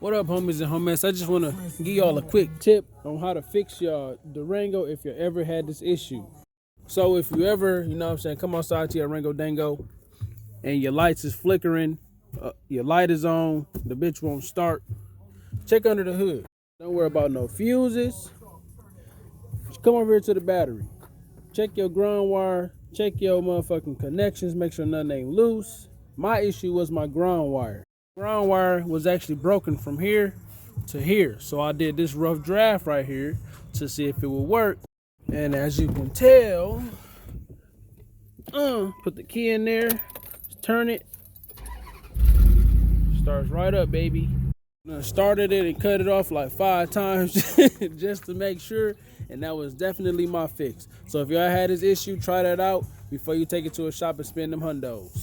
What up, homies and homies? I just want to give y'all a quick tip on how to fix your Durango if you ever had this issue. So if you ever, you know what I'm saying, come outside to your Rango Dango and your lights is flickering, your light is on, the bitch won't start, check under the hood. Don't worry about no fuses. Just come over here to the battery. Check your ground wire, check your motherfucking connections, make sure nothing ain't loose. My issue was my ground wire. Ground wire was actually broken from here to here. So I did this rough draft right here to see if it would work. And as you can tell, put the key in there, turn it, starts right up, baby. I started it and cut it off like 5 times just to make sure, and that was definitely my fix. So if y'all had this issue, try that out before you take it to a shop and spend them hundos.